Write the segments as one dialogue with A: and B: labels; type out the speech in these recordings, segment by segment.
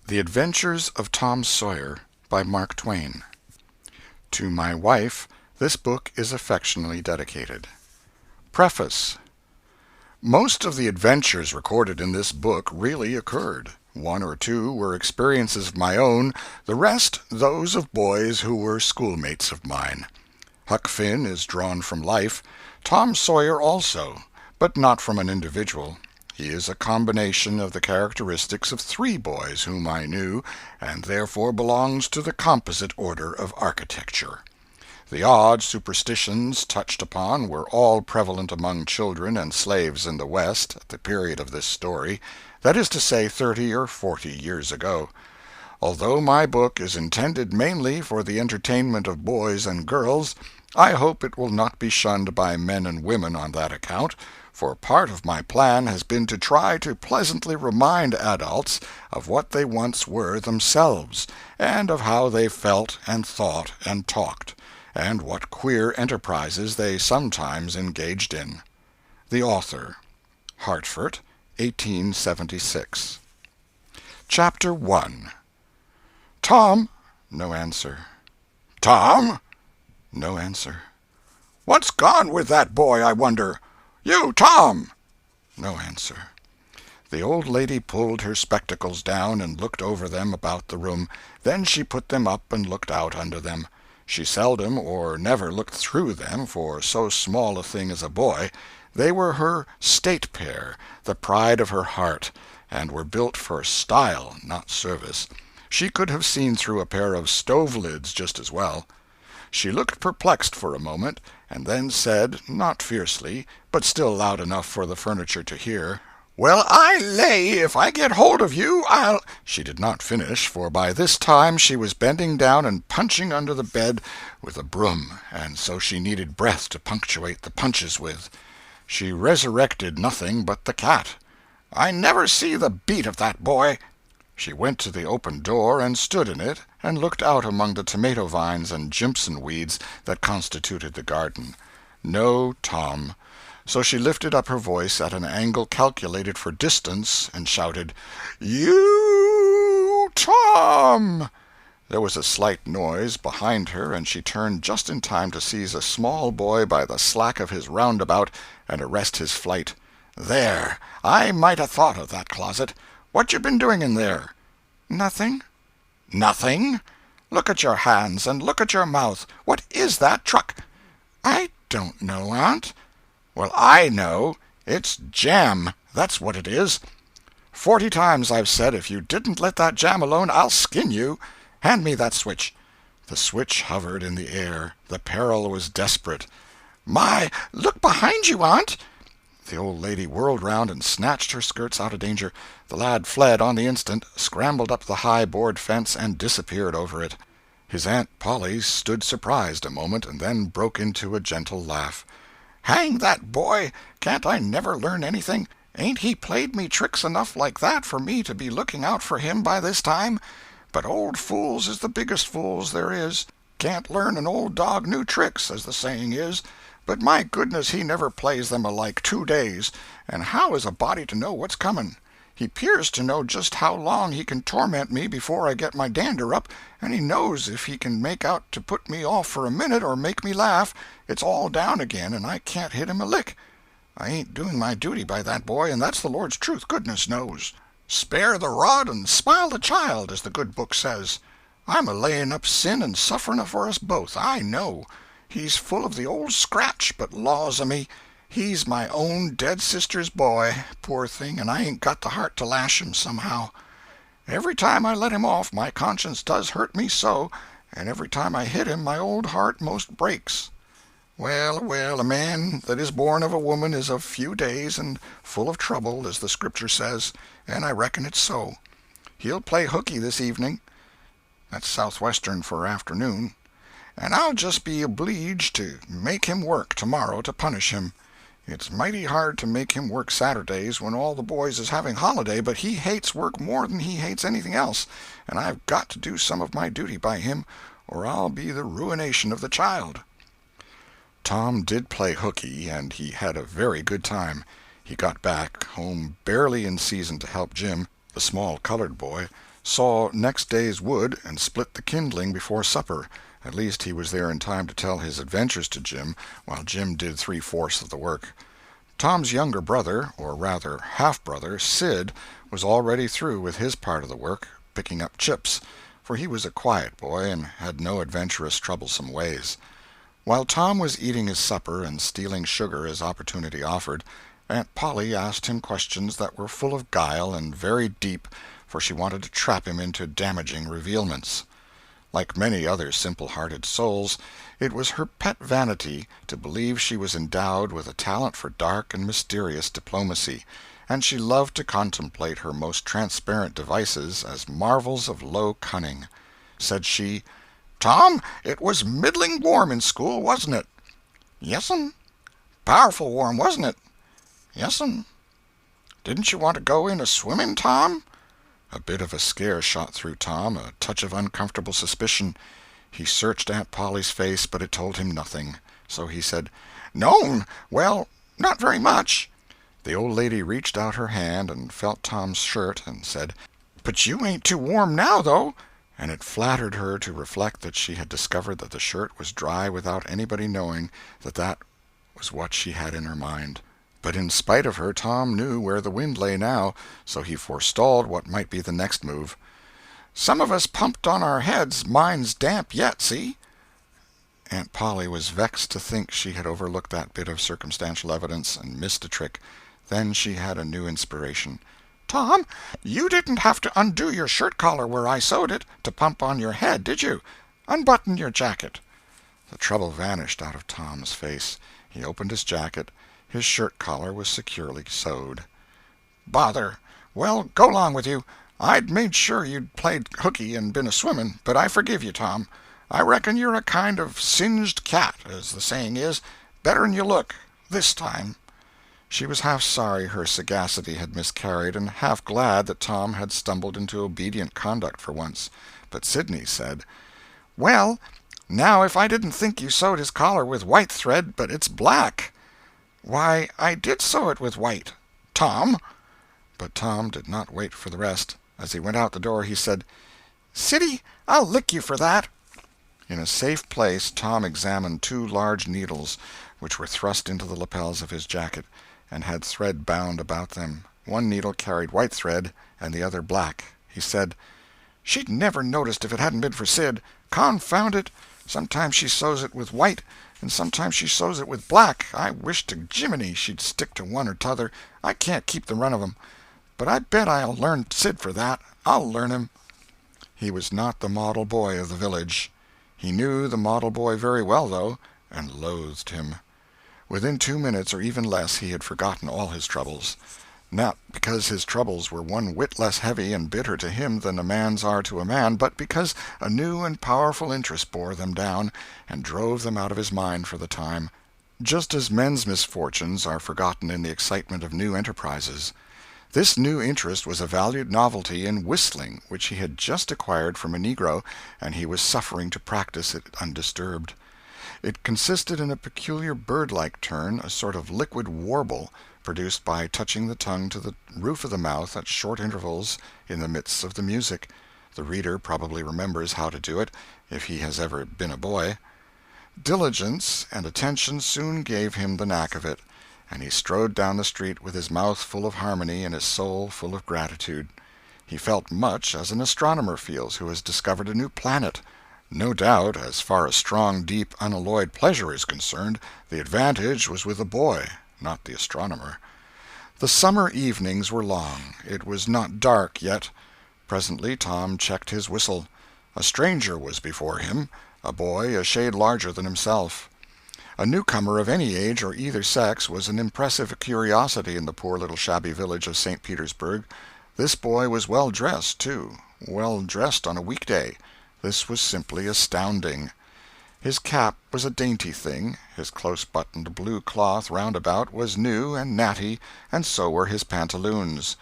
A: The Adventures of Tom Sawyer by Mark Twain. To my wife, this book is affectionately dedicated. Preface. Most of the adventures recorded in this book really occurred. One or two were experiences of my own, the rest those of boys who were schoolmates of mine. Huck Finn is drawn from life, Tom Sawyer also, but not from an individual. He is a combination of the characteristics of three boys whom I knew, and therefore belongs to the composite order of architecture. The odd superstitions touched upon were all prevalent among children and slaves in the West at the period of this story, that is to say 30 or 40 years ago. Although my book is intended mainly for the entertainment of boys and girls, I hope it will not be shunned by men and women on that account, for part of my plan has been to try to pleasantly remind adults of what they once were themselves, and of how they felt and thought and talked, and what queer enterprises they sometimes engaged in. The Author. Hartford, 1876. Chapter 1. Tom. No answer. Tom. No answer. What's gone with that boy, I wonder? You, Tom! No answer. The old lady pulled her spectacles down and looked over them about the room. Then she put them up and looked out under them. She seldom or never looked through them for so small a thing as a boy. They were her state pair, the pride of her heart, and were built for style, not service. She could have seen through a pair of stove-lids just as well. She looked perplexed for a moment, and then said, not fiercely, but still loud enough for the furniture to hear, "Well, I lay if I get hold of you, I'll—" She did not finish, for by this time she was bending down and punching under the bed with a broom, and so she needed breath to punctuate the punches with. She resurrected nothing but the cat. "I never see the beat of that boy." She went to the open door and stood in it, and looked out among the tomato vines and jimpson weeds that constituted the garden. No Tom. So she lifted up her voice at an angle calculated for distance, and shouted, "You, Tom!" There was a slight noise behind her, and she turned just in time to seize a small boy by the slack of his roundabout and arrest his flight. "There! I might 'a' thought of that closet. What you been doing in there?" "Nothing." "Nothing? Look at your hands, and look at your mouth. What is that truck?" "I don't know, Aunt." "Well, I know. It's jam, that's what it is. 40 times I've said if you didn't let that jam alone I'll skin you. Hand me that switch." The switch hovered in the air. The peril was desperate. "My, look behind you, Aunt!" The old lady whirled round and snatched her skirts out of danger. The lad fled on the instant, scrambled up the high board fence, and disappeared over it. His Aunt Polly stood surprised a moment, and then broke into a gentle laugh. "Hang that boy! Can't I never learn anything? Ain't he played me tricks enough like that for me to be looking out for him by this time? But old fools is the biggest fools there is. Can't learn an old dog new tricks, as the saying is. But my goodness, he never plays them alike 2 days, and how is a body to know what's comin'? He 'pears to know just how long he can torment me before I get my dander up, and he knows if he can make out to put me off for a minute or make me laugh, it's all down again and I can't hit him a lick. I ain't doing my duty by that boy, and that's the Lord's truth, goodness knows. Spare the rod and smile the child, as the good book says. I'm a laying up sin and suffering for us both, I know. He's full of the old scratch, but laws o' me, he's my own dead sister's boy, poor thing, and I ain't got the heart to lash him somehow. Every time I let him off my conscience does hurt me so, and every time I hit him my old heart most breaks. Well, well, a man that is born of a woman is of few days and full of trouble, as the Scripture says, and I reckon it's so. He'll play hooky this evening. That's southwestern for afternoon. And I'll just be obleeged to make him work tomorrow to punish him. It's mighty hard to make him work Saturdays when all the boys is having holiday, but he hates work more than he hates anything else, and I've got to do some of my duty by him, or I'll be the ruination of the child." Tom did play hooky, and he had a very good time. He got back home barely in season to help Jim, the small colored boy, saw next day's wood, and split the kindling before supper. At least he was there in time to tell his adventures to Jim, while Jim did three-fourths of the work. Tom's younger brother, or rather half-brother, Sid, was already through with his part of the work, picking up chips, for he was a quiet boy and had no adventurous, troublesome ways. While Tom was eating his supper and stealing sugar as opportunity offered, Aunt Polly asked him questions that were full of guile and very deep, for she wanted to trap him into damaging revealments. Like many other simple-hearted souls, it was her pet vanity to believe she was endowed with a talent for dark and mysterious diplomacy, and she loved to contemplate her most transparent devices as marvels of low cunning. Said she, "Tom, it was middling warm in school, wasn't it?" "Yes'm." "Powerful warm, wasn't it?" "Yes'm." "Didn't you want to go in a-swimming, Tom?" A bit of a scare shot through Tom, a touch of uncomfortable suspicion. He searched Aunt Polly's face, but it told him nothing. So he said, "No'm, well, not very much." The old lady reached out her hand and felt Tom's shirt, and said, "But you ain't too warm now, though." And it flattered her to reflect that she had discovered that the shirt was dry without anybody knowing that that was what she had in her mind. But in spite of her, Tom knew where the wind lay now, so he forestalled what might be the next move. "Some of us pumped on our heads. Mine's damp yet, see?" Aunt Polly was vexed to think she had overlooked that bit of circumstantial evidence and missed a trick. Then she had a new inspiration. "Tom, you didn't have to undo your shirt collar where I sewed it, to pump on your head, did you? Unbutton your jacket." The trouble vanished out of Tom's face. He opened his jacket. His shirt collar was securely sewed. "Bother! Well, go 'long with you. I'd made sure you'd played hooky and been a-swimming, but I forgive you, Tom. I reckon you're a kind of singed cat, as the saying is, better'n you look, this time." She was half sorry her sagacity had miscarried, and half glad that Tom had stumbled into obedient conduct for once. But Sidney said, "Well, now if I didn't think you sewed his collar with white thread, but it's black." "Why, I did sew it with white, Tom." But Tom did not wait for the rest. As he went out the door, he said, "Siddy, I'll lick you for that." In a safe place, Tom examined two large needles, which were thrust into the lapels of his jacket, and had thread bound about them. One needle carried white thread, and the other black. He said, "She'd never noticed if it hadn't been for Sid. Confound it! Sometimes she sews it with white, and sometimes she sews it with black. I wish to Jiminy she'd stick to one or t'other. I can't keep the run of 'em. But I bet I'll learn Sid for that. I'll learn him." He was not the model boy of the village. He knew the model boy very well, though, and loathed him. Within 2 minutes, or even less, he had forgotten all his troubles. Not because his troubles were one whit less heavy and bitter to him than a man's are to a man, but because a new and powerful interest bore them down and drove them out of his mind for the time, just as men's misfortunes are forgotten in the excitement of new enterprises. This new interest was a valued novelty in whistling, which he had just acquired from a negro, and he was suffering to practice it undisturbed. It consisted in a peculiar bird-like turn, a sort of liquid warble, produced by touching the tongue to the roof of the mouth at short intervals in the midst of the music. The reader probably remembers how to do it, if he has ever been a boy. Diligence and attention soon gave him the knack of it, and he strode down the street with his mouth full of harmony and his soul full of gratitude. He felt much as an astronomer feels who has discovered a new planet. No doubt, as far as strong, deep, unalloyed pleasure is concerned, the advantage was with the boy, not the astronomer. The summer evenings were long. It was not dark yet. Presently Tom checked his whistle. A stranger was before him, a boy a shade larger than himself. A newcomer of any age or either sex was an impressive curiosity in the poor little shabby village of St. Petersburg. This boy was well dressed, too, well dressed on a weekday. This was simply astounding. His cap was a dainty thing, his close-buttoned blue cloth roundabout was new and natty, and so were his pantaloons.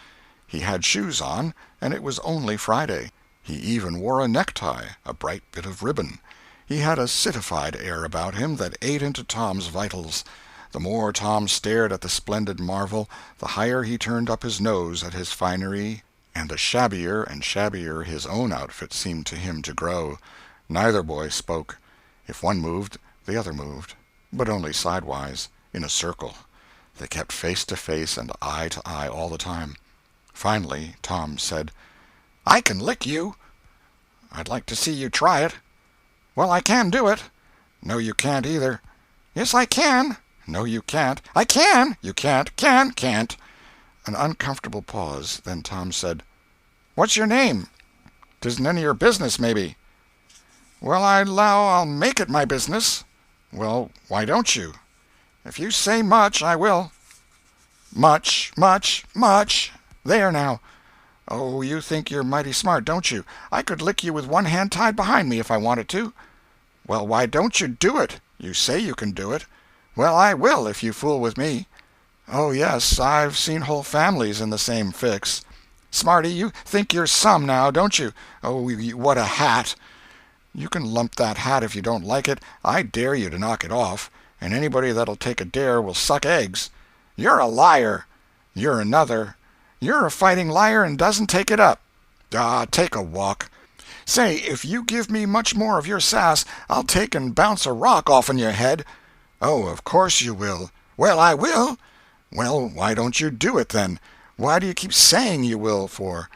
A: He had shoes on, and it was only Friday. He even wore a necktie, a bright bit of ribbon. He had a citified air about him that ate into Tom's vitals. The more Tom stared at the splendid marvel, the higher he turned up his nose at his finery and the shabbier and shabbier his own outfit seemed to him to grow. Neither boy spoke. If one moved, the other moved, but only sidewise, in a circle. They kept face to face and eye to eye all the time. Finally Tom said, "I can lick you." "I'd like to see you try it." "Well, I can do it." "No, you can't either." "Yes, I can." "No, you can't." "I can." "You can't." Can't." An uncomfortable pause. Then Tom said, "What's your name?" "'Tisn't any of your business, maybe." "Well, I 'low I'll make it my business." "Well, why don't you?" "If you say much, I will." "Much, much, much. There now." "Oh, you think you're mighty smart, don't you? I could lick you with one hand tied behind me if I wanted to." "Well, why don't you do it? You say you can do it." "Well, I will, if you fool with me." "Oh, yes, I've seen whole families in the same fix." "Smarty, you think you're some, now, don't you? Oh, what a hat!" "You can lump that hat if you don't like it. I dare you to knock it off, and anybody that'll take a dare will suck eggs." "You're a liar." "You're another." "You're a fighting liar and doesn't take it up." "Ah, take a walk." "Say, if you give me much more of your sass, I'll take and bounce a rock off'n your head." "Oh, of course you will." "Well, I will." "Well, why don't you do it, then? Why do you keep saying you will, for?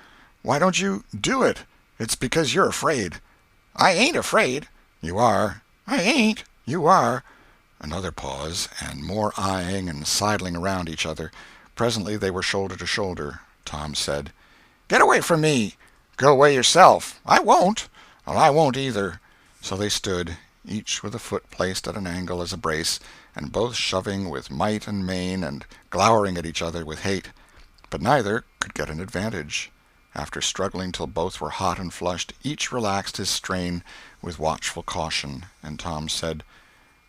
A: Why don't you do it? It's because you're afraid." "I ain't afraid." "You are." "I ain't." "You are." Another pause, and more eyeing and sidling around each other. Presently they were shoulder to shoulder. Tom said, "Get away from me." "Go away yourself." "I won't." "Well, I won't either." So they stood, each with a foot placed at an angle as a brace, and both shoving with might and main and glowering at each other with hate. But neither could get an advantage. After struggling till both were hot and flushed, each relaxed his strain with watchful caution, and Tom said,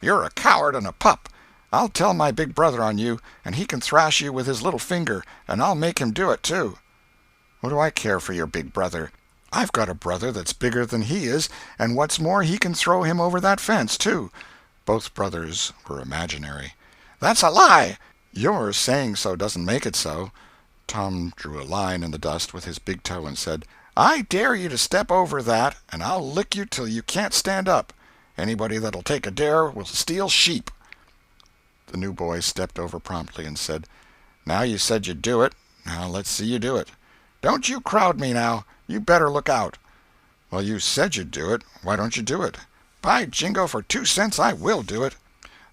A: "You're a coward and a pup. I'll tell my big brother on you, and he can thrash you with his little finger, and I'll make him do it, too." "What do I care for your big brother? I've got a brother that's bigger than he is, and what's more, he can throw him over that fence, too." Both brothers were imaginary. "That's a lie." "Your saying so doesn't make it so." Tom drew a line in the dust with his big toe and said, "I dare you to step over that, and I'll lick you till you can't stand up. Anybody that'll take a dare will steal sheep." The new boy stepped over promptly and said, "Now you said you'd do it. Now let's see you do it." "Don't you crowd me, now. You better look out." "Well, you said you'd do it. Why don't you do it?" "By jingo, for 2 cents I will do it."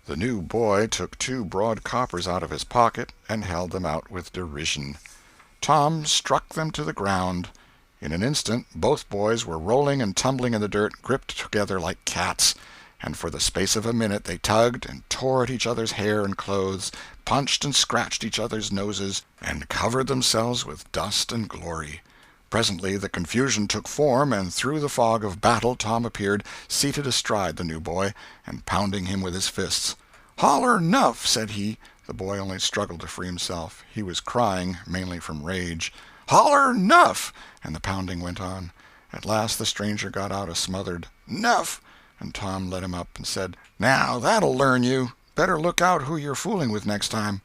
A: The new boy took 2 broad coppers out of his pocket and held them out with derision. Tom struck them to the ground. In an instant both boys were rolling and tumbling in the dirt, gripped together like cats, and for the space of a minute they tugged and tore at each other's hair and clothes, punched and scratched each other's noses, and covered themselves with dust and glory. Presently the confusion took form, and through the fog of battle Tom appeared, seated astride the new boy, and pounding him with his fists. "Holler 'nuff," said he. The boy only struggled to free himself. He was crying, mainly from rage. "Holler 'nuff," and the pounding went on. At last the stranger got out a smothered "'Nuff," and Tom let him up and said, "Now that'll learn you. Better look out who you're fooling with next time."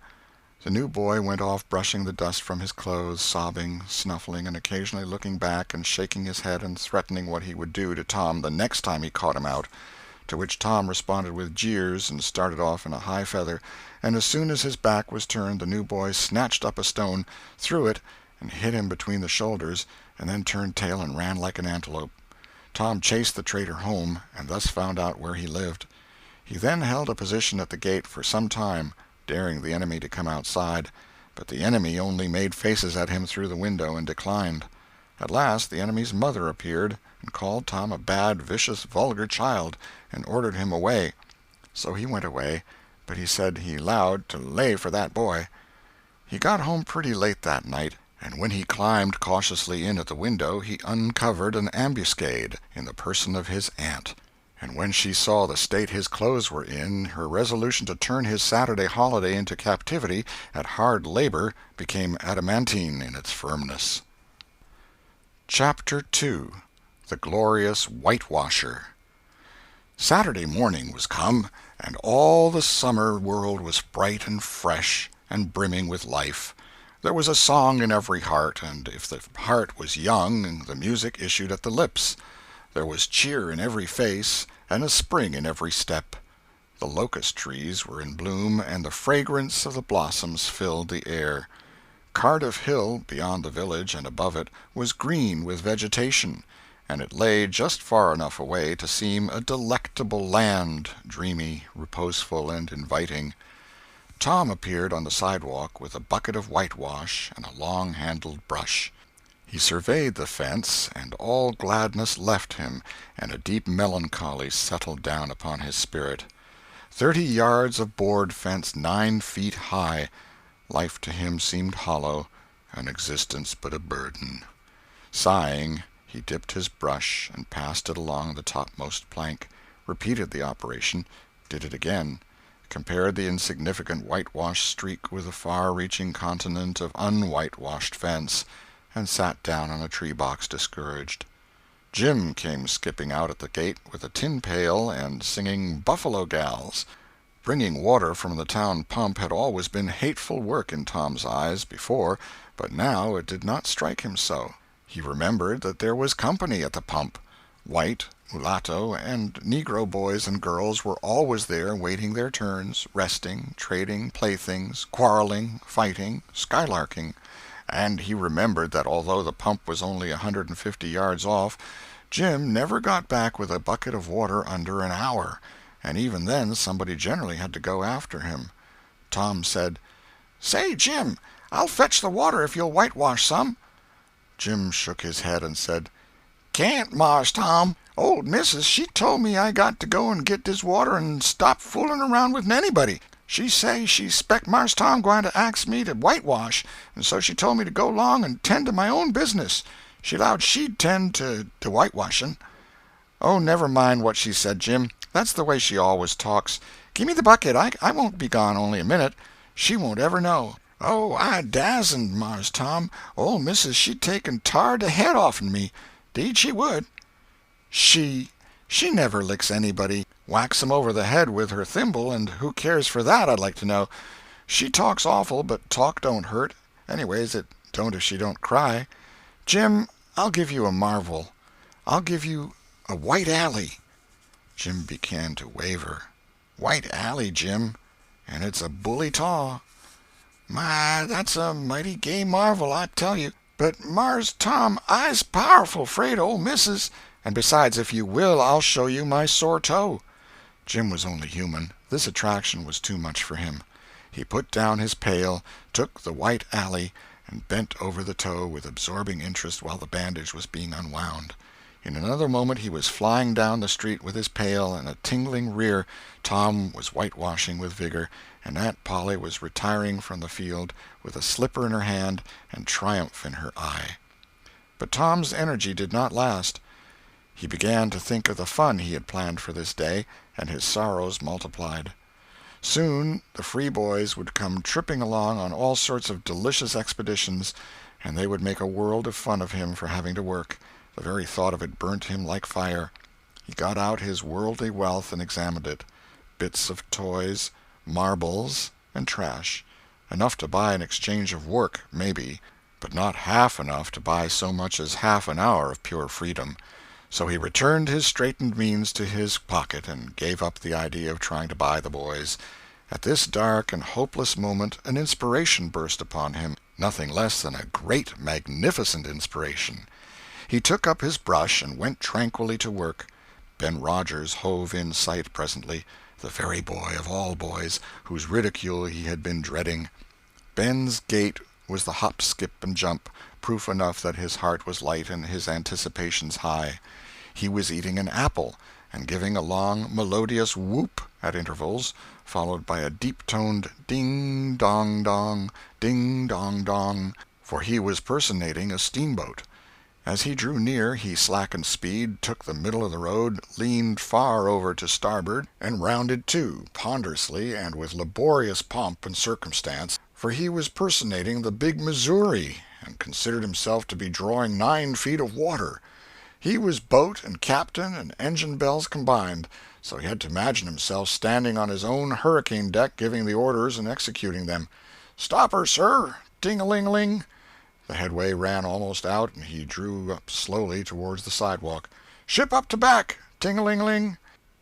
A: The new boy went off brushing the dust from his clothes, sobbing, snuffling, and occasionally looking back and shaking his head and threatening what he would do to Tom the next time he caught him out, to which Tom responded with jeers and started off in a high feather, and as soon as his back was turned the new boy snatched up a stone, threw it, and hit him between the shoulders, and then turned tail and ran like an antelope. Tom chased the traitor home, and thus found out where he lived. He then held a position at the gate for some time, daring the enemy to come outside, but the enemy only made faces at him through the window and declined. At last the enemy's mother appeared, and called Tom a bad, vicious, vulgar child, and ordered him away. So he went away, but he said he 'lowed to lay for that boy. He got home pretty late that night, and when he climbed cautiously in at the window he uncovered an ambuscade in the person of his aunt. And when she saw the state his clothes were in, her resolution to turn his Saturday holiday into captivity at hard labor became adamantine in its firmness. Chapter 2. The Glorious Whitewasher. Saturday morning was come, and all the summer world was bright and fresh and brimming with life. There was a song in every heart, and if the heart was young, the music issued at the lips. There was cheer in every face, and a spring in every step. The locust trees were in bloom, and the fragrance of the blossoms filled the air. Cardiff Hill, beyond the village and above it, was green with vegetation, and it lay just far enough away to seem a delectable land, dreamy, reposeful, and inviting. Tom appeared on the sidewalk with a bucket of whitewash and a long-handled brush. He surveyed the fence, and all gladness left him, and a deep melancholy settled down upon his spirit. 30 yards of board fence 9 feet high. Life to him seemed hollow, and existence but a burden. Sighing, he dipped his brush and passed it along the topmost plank, repeated the operation, did it again, compared the insignificant whitewashed streak with the far-reaching continent of unwhitewashed fence, and sat down on a tree-box discouraged. Jim came skipping out at the gate with a tin pail and singing "Buffalo Gals." Bringing water from the town pump had always been hateful work in Tom's eyes before, but now it did not strike him so. He remembered that there was company at the pump. White, mulatto, and negro boys and girls were always there waiting their turns, resting, trading playthings, quarreling, fighting, skylarking. And he remembered that although the pump was only 150 yards off, Jim never got back with a bucket of water under an hour, and even then somebody generally had to go after him. Tom said, "Say, Jim, I'll fetch the water if you'll whitewash some." Jim shook his head and said, "Can't, Mars Tom. Old missus, she told me I got to go and get dis water and stop fooling around with anybody. She say she spec Mars Tom gwine to ax me to whitewash, and so she told me to go 'long and tend to my own business. She 'lowed she'd tend to whitewashing." "Oh, never mind what she said, Jim. That's the way she always talks. Gimme the bucket. I won't be gone only a minute. She won't ever know." "Oh, I dasn't, Mars Tom. Ole missus she'd take and tar de head off'n me. 'Deed she would." She never licks anybody. Whacks 'em over the head with her thimble, and who cares for that, I'd like to know. She talks awful, but talk don't hurt. Anyways, it don't if she don't cry. Jim, I'll give you a marvel. I'll give you a white alley." Jim began to waver. "White alley, Jim, and it's a bully taw." "My, that's a mighty gay marvel, I tell you. But, Mars Tom, I's powerful 'fraid of ole missus. And besides, if you will, I'll show you my sore toe." Jim was only human. This attraction was too much for him. He put down his pail, took the white alley, and bent over the toe with absorbing interest while the bandage was being unwound. In another moment he was flying down the street with his pail and a tingling rear. Tom was whitewashing with vigor, and Aunt Polly was retiring from the field with a slipper in her hand and triumph in her eye. But Tom's energy did not last. He began to think of the fun he had planned for this day, and his sorrows multiplied. Soon the free boys would come tripping along on all sorts of delicious expeditions, and they would make a world of fun of him for having to work. The very thought of it burnt him like fire. He got out his worldly wealth and examined it. Bits of toys, marbles, and trash. Enough to buy an exchange of work, maybe, but not half enough to buy so much as half an hour of pure freedom. So he returned his straitened means to his pocket and gave up the idea of trying to buy the boys. At this dark and hopeless moment an inspiration burst upon him, nothing less than a great, magnificent inspiration. He took up his brush and went tranquilly to work. Ben Rogers hove in sight presently, the very boy of all boys, whose ridicule he had been dreading. Ben's gait was the hop, skip, and jump, proof enough that his heart was light and his anticipations high. He was eating an apple, and giving a long, melodious whoop at intervals, followed by a deep-toned ding-dong-dong, ding-dong-dong, for he was personating a steamboat. As he drew near, he slackened speed, took the middle of the road, leaned far over to starboard, and rounded to, ponderously and with laborious pomp and circumstance, for he was personating the big Missouri, and considered himself to be drawing 9 feet of water. He was boat and captain and engine bells combined, so he had to imagine himself standing on his own hurricane deck giving the orders and executing them. "Stop her, sir! Ting-a-ling-ling. The headway ran almost out, and he drew up slowly towards the sidewalk. Ship up to back. Ting-a-ling-ling.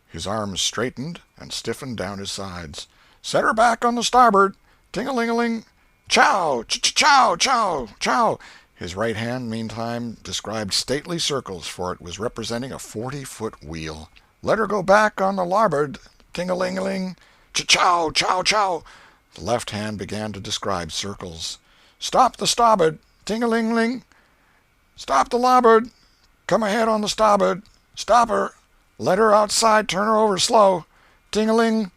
A: His arms straightened and stiffened down his sides. Set her back on the starboard. Ting-a-ling-a-ling. Chow! Chow! Chow! Chow! His right hand, meantime, described stately circles, for it was representing a 40-foot wheel. Let her go back on the larboard. Ting-a-ling-a-ling. Chow! Chow! Chow! The left hand began to describe circles. Stop the starboard. Ting-a-ling-ling. Stop the larboard. Come ahead on the starboard. Stop her. Let her outside. Turn her over slow. Ting-a-ling.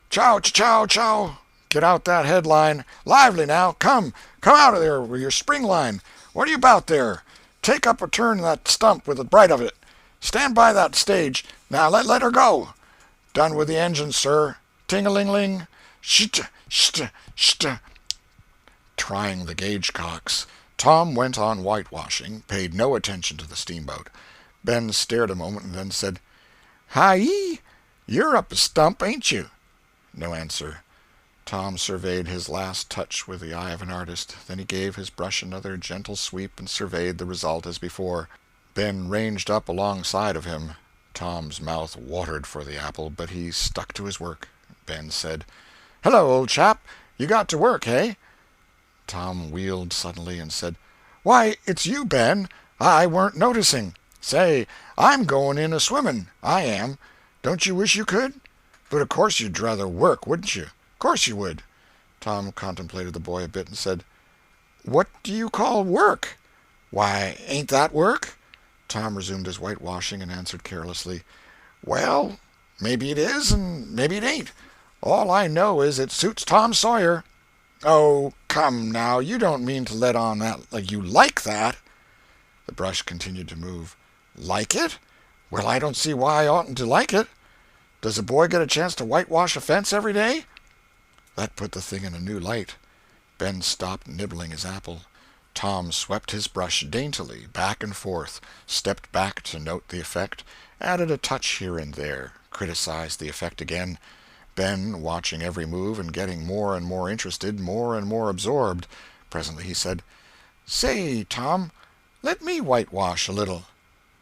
A: Chow! Chow! Chow! Get out that headline. Lively now. Come out of there with your spring line. What are you about there? Take up a turn in that stump with the bright of it. Stand by that stage. Now let her go. Done with the engine, sir. Ting-a-ling-ling. Sht! Sht! Sht! Trying the gauge cocks, Tom went on whitewashing, paid no attention to the steamboat. Ben stared a moment and then said, Hi-yi! You're up a stump, ain't you? No answer. Tom surveyed his last touch with the eye of an artist. Then he gave his brush another gentle sweep and surveyed the result as before. Ben ranged up alongside of him. Tom's mouth watered for the apple, but he stuck to his work. Ben said, Hello, old chap. You got to work, eh? Tom wheeled suddenly and said, Why, it's you, Ben. I weren't noticing. Say, I'm going in a swimming. I am. Don't you wish you could? But of course you'd rather work, wouldn't you? Course you would. Tom contemplated the boy a bit and said, What do you call work? Why, ain't that work? Tom resumed his whitewashing and answered carelessly, Well, maybe it is and maybe it ain't. All I know is it suits Tom Sawyer. Oh, come now, you don't mean to let on that you like that. The brush continued to move. Like it? Well, I don't see why I oughtn't to like it. Does a boy get a chance to whitewash a fence every day? That put the thing in a new light. Ben stopped nibbling his apple. Tom swept his brush daintily back and forth, stepped back to note the effect, added a touch here and there, criticized the effect again. Ben, watching every move and getting more and more interested, more and more absorbed. Presently he said, Say, Tom, let me whitewash a little.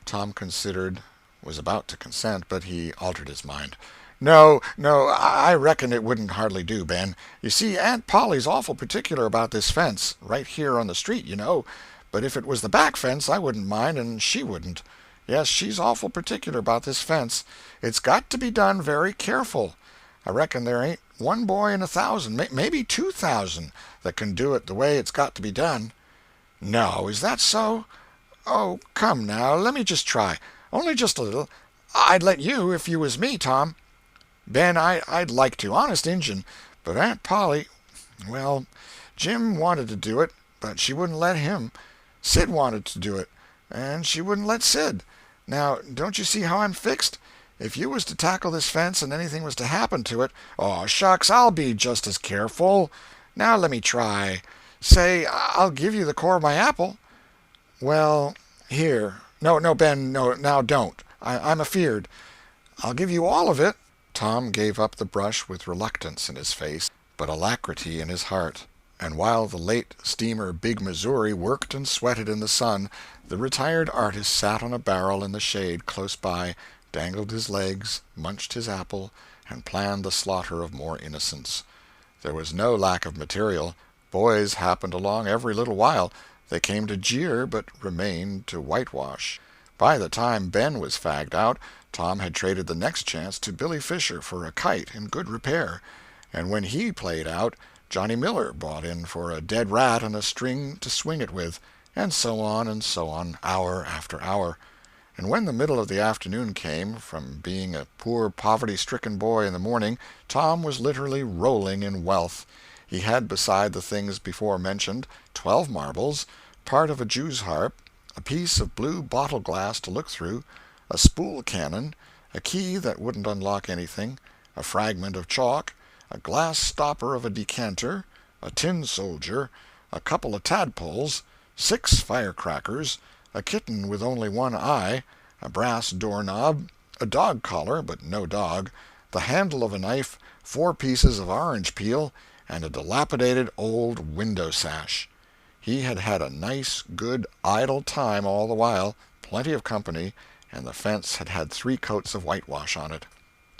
A: Tom considered, was about to consent, but he altered his mind. No, I reckon it wouldn't hardly do, Ben. You see, Aunt Polly's awful particular about this fence, right here on the street, you know. But if it was the back fence, I wouldn't mind, and she wouldn't. Yes, she's awful particular about this fence. It's got to be done very careful. I reckon there ain't one boy in 1,000, maybe 2,000, that can do it the way it's got to be done. No, is that so? Oh, come now, let me just try. Only just a little. I'd let you if you was me, Tom. Ben, I'd like to, honest Injun, but Aunt Polly, well, Jim wanted to do it, but she wouldn't let him. Sid wanted to do it, and she wouldn't let Sid. Now, don't you see how I'm fixed? If you was to tackle this fence and anything was to happen to it, oh, shucks, I'll be just as careful. Now let me try. Say, I'll give you the core of my apple. Well, here. No, Ben, no, now don't. I'm afeard. I'll give you all of it. Tom gave up the brush with reluctance in his face, but alacrity in his heart. And while the late steamer Big Missouri worked and sweated in the sun, the retired artist sat on a barrel in the shade close by, dangled his legs, munched his apple, and planned the slaughter of more innocents. There was no lack of material. Boys happened along every little while. They came to jeer, but remained to whitewash. By the time Ben was fagged out, Tom had traded the next chance to Billy Fisher for a kite in good repair, and when he played out, Johnny Miller bought in for a dead rat and a string to swing it with, and so on, hour after hour. And when the middle of the afternoon came, from being a poor poverty-stricken boy in the morning, Tom was literally rolling in wealth. He had, beside the things before mentioned, 12 marbles, part of a jew's harp, a piece of blue bottle glass to look through, a spool cannon, a key that wouldn't unlock anything, a fragment of chalk, a glass stopper of a decanter, a tin soldier, a couple of tadpoles, 6 firecrackers, a kitten with only one eye, a brass doorknob, a dog collar but no dog, the handle of a knife, 4 pieces of orange peel, and a dilapidated old window sash. He had had a nice, good, idle time all the while, plenty of company, and the fence had had 3 coats of whitewash on it.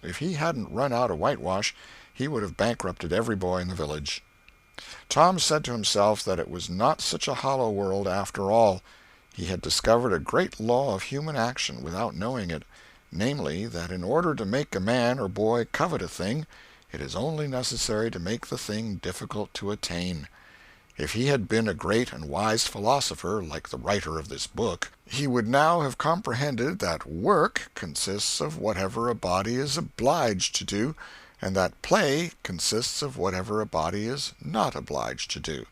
A: If he hadn't run out of whitewash, he would have bankrupted every boy in the village. Tom said to himself that it was not such a hollow world after all. He had discovered a great law of human action without knowing it, namely, that in order to make a man or boy covet a thing, it is only necessary to make the thing difficult to attain. If he had been a great and wise philosopher, like the writer of this book, he would now have comprehended that work consists of whatever a body is obliged to do, and that play consists of whatever a body is not obliged to do.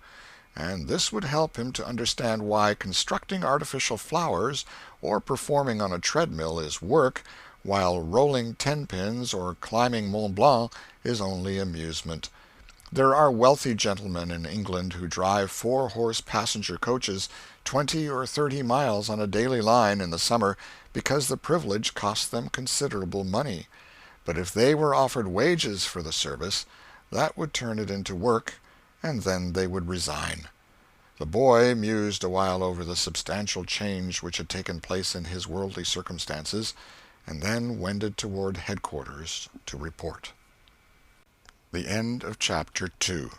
A: And this would help him to understand why constructing artificial flowers or performing on a treadmill is work, while rolling 10-pins or climbing Mont Blanc is only amusement. There are wealthy gentlemen in England who drive 4-horse passenger coaches 20 or 30 miles on a daily line in the summer because the privilege costs them considerable money. But if they were offered wages for the service, that would turn it into work, and then they would resign. The boy mused a while over the substantial change which had taken place in his worldly circumstances, and then wended toward headquarters to report. The end of Chapter 2.